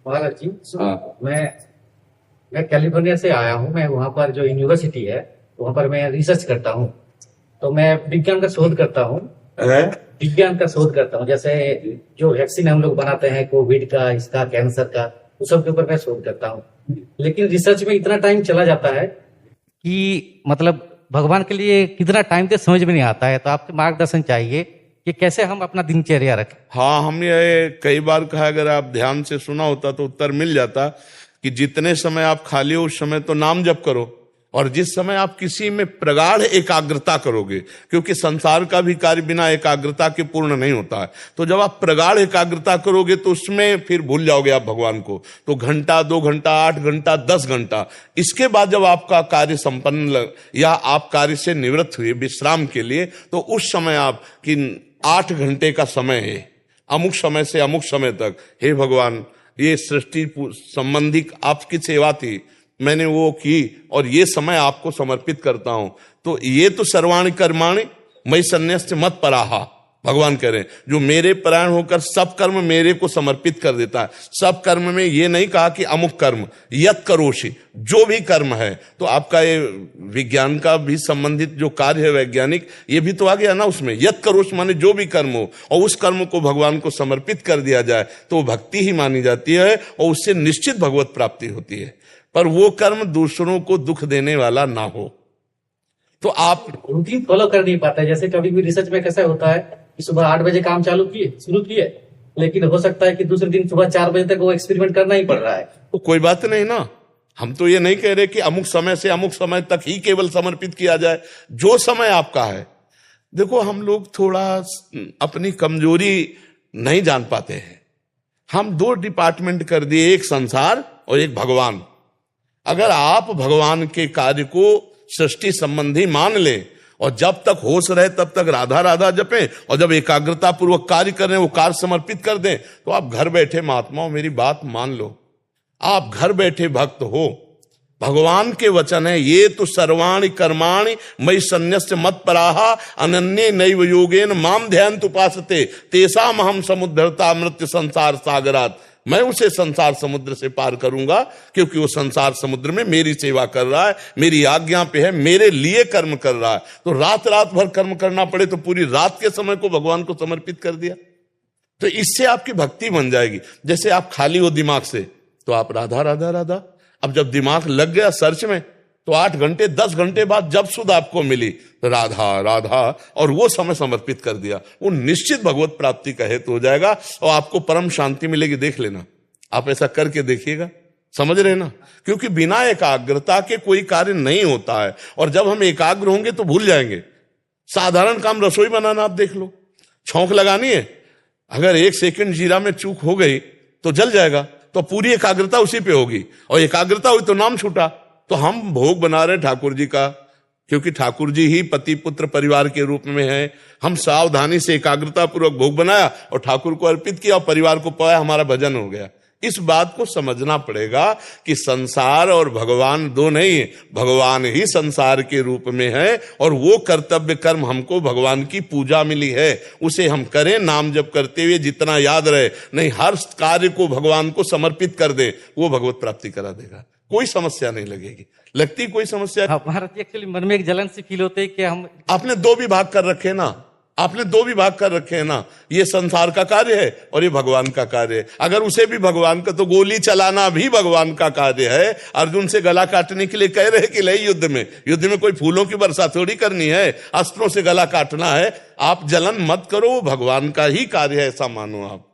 महाराज जी, हाँ। मैं कैलिफोर्निया से आया हूँ। मैं वहाँ पर जो यूनिवर्सिटी है वहाँ पर मैं रिसर्च करता हूँ। तो मैं विज्ञान का शोध करता हूँ। है? विज्ञान का शोध करता हूँ, जैसे जो वैक्सीन हम लोग बनाते हैं कोविड का, इसका, कैंसर का, उस सब के ऊपर मैं शोध करता हूँ। लेकिन रिसर्च में इतना टाइम चला जाता है कि मतलब भगवान के लिए कितना टाइम दे समझ में नहीं आता है। तो आपसे मार्गदर्शन चाहिए कि कैसे हम अपना दिनचर्या रखें। हाँ, हमने ये कई बार कहा, अगर आप ध्यान से सुना होता तो उत्तर मिल जाता कि जितने समय आप खाली हो उस समय तो नाम जप करो, और जिस समय आप किसी में प्रगाढ़ एकाग्रता करोगे, क्योंकि संसार का भी कार्य बिना एकाग्रता के पूर्ण नहीं होता है। तो जब आप प्रगाढ़ एकाग्रता करोगे तो उसमें फिर भूल जाओगे आप भगवान को। तो घंटा, 2 घंटा, 8 घंटा, 10 घंटा, इसके बाद जब आपका कार्य संपन्न या आप कार्य से निवृत्त हुए विश्राम के लिए, तो उस समय आप कि 8 घंटे का समय है, अमुक समय से अमुक समय तक, हे भगवान ये सृष्टि संबंधी आपकी सेवा थी, मैंने वो की और ये समय आपको समर्पित करता हूं। तो ये तो सर्वाणि कर्माणि मयि सन्न्यस्य मत पराहा, भगवान कह रहे हैं, जो मेरे परायण होकर सब कर्म मेरे को समर्पित कर देता है। सब कर्म में ये नहीं कहा कि अमुक कर्म, यत करोषि, जो भी कर्म है। तो आपका ये विज्ञान का भी संबंधित जो कार्य है वैज्ञानिक, ये भी तो आ गया ना उसमें, यत करोष माने जो भी कर्म हो, और उस कर्म को भगवान को समर्पित कर दिया जाए तो वो भक्ति ही मानी जाती है और उससे निश्चित भगवत प्राप्ति होती है। पर वो कर्म दूसरों को दुख देने वाला ना हो। तो आप रूटीन फॉलो कर नहीं पाते। जैसे कभी भी रिसर्च में कैसा होता है कि सुबह 8 बजे काम शुरू किए, लेकिन हो सकता है कि दूसरे दिन सुबह 4 बजे तक वो एक्सपेरिमेंट करना ही पड़ रहा है। तो कोई बात नहीं ना, हम तो ये नहीं कह रहे कि अमुक समय से अमुक समय तक ही केवल समर्पित किया जाए, जो समय आपका है। देखो, हम लोग थोड़ा अपनी कमजोरी नहीं जान पाते हैं। हम 2 डिपार्टमेंट कर दिए, एक संसार और एक भगवान। अगर आप भगवान के कार्य को सृष्टि संबंधी मान लें और जब तक होश रहे तब तक राधा राधा जपें, और जब एकाग्रता पूर्वक कार्य करें, वो कार्य समर्पित कर दें, तो आप घर बैठे महात्माओं मेरी बात मान लो, आप घर बैठे भक्त हो। भगवान के वचन है, ये तो सर्वाणि कर्माणि मयि सन्न्यस्य मत पराहा अनन्ये नैव योगेन माम ध्यान उपासते तेषाम अहम समुद्धरता मृत्यु संसार सागरात। मैं उसे संसार समुद्र से पार करूंगा, क्योंकि वो संसार समुद्र में मेरी सेवा कर रहा है, मेरी आज्ञा पे है, मेरे लिए कर्म कर रहा है। तो रात रात भर कर्म करना पड़े तो पूरी रात के समय को भगवान को समर्पित कर दिया, तो इससे आपकी भक्ति बन जाएगी। जैसे आप खाली हो दिमाग से तो आप राधा राधा राधा, अब जब दिमाग लग गया सर्च में तो 8 घंटे 10 घंटे बाद जब सुध आपको मिली तो राधा राधा, और वो समय समर्पित कर दिया, वो निश्चित भगवत प्राप्ति का हेतु हो जाएगा और आपको परम शांति मिलेगी। देख लेना, आप ऐसा करके देखिएगा, समझ रहे ना, क्योंकि बिना एकाग्रता के कोई कार्य नहीं होता है। और जब हम एकाग्र होंगे तो भूल जाएंगे। साधारण काम रसोई बनाना आप देख लो, छौंक लगानी है, अगर 1 सेकंड जीरा में चूक हो गई तो जल जाएगा, तो पूरी एकाग्रता उसी पे होगी, और एकाग्रता हुई तो नाम छूटा। तो हम भोग बना रहे ठाकुर जी का, क्योंकि ठाकुर जी ही पति पुत्र परिवार के रूप में हैं। हम सावधानी से एकाग्रता पूर्वक भोग बनाया और ठाकुर को अर्पित किया और परिवार को पाया, हमारा भजन हो गया। इस बात को समझना पड़ेगा कि संसार और भगवान 2 नहीं है, भगवान ही संसार के रूप में है, और वो कर्तव्य कर्म हमको भगवान की पूजा मिली है, उसे हम करें नाम जप करते हुए, जितना याद रहे। नहीं, हर कार्य को भगवान को समर्पित कर दे, वो भगवत प्राप्ति करा देगा, कोई समस्या नहीं लगेगी। लगती कोई समस्या? भारत एक्चुअली मन में एक जलन सी फील होती है कि हम, आपने 2 विभाग कर रखे ना, आपने 2 विभाग कर रखे हैं ना, ये संसार का कार्य है और ये भगवान का कार्य है। अगर उसे भी भगवान का, तो गोली चलाना भी भगवान का कार्य है। अर्जुन से गला काटने के लिए कह रहे कि ले युद्ध में कोई फूलों की वर्षा थोड़ी करनी है, अस्त्रों से गला काटना है। आप जलन मत करो, वो भगवान का ही कार्य है, ऐसा मानो आप।